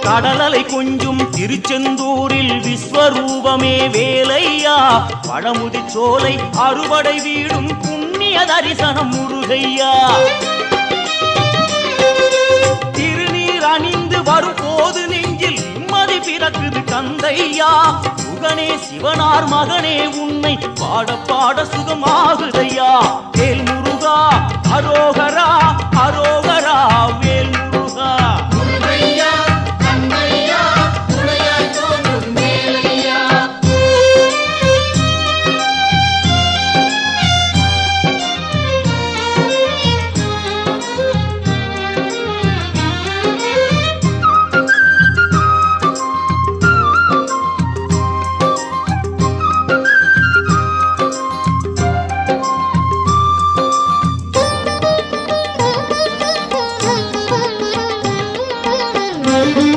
கடலலை கொஞ்சும் திருச்செந்தூரில் விஸ்வரூபமே வேலையா பழமுதி சோலை அறுபடை வீடும் புண்ணிய தரிசனம் முருகையா திருநீர் அணிந்து வரும் போது நெஞ்சில் நிம்மதி பிறக்குது கந்தையா சுகனே சிவனார் மகனே உன்னை பாட பாட சுகமாகுதையா வேல் முருகா அரோகரா அரோகரா வேல் முருகா முருகையா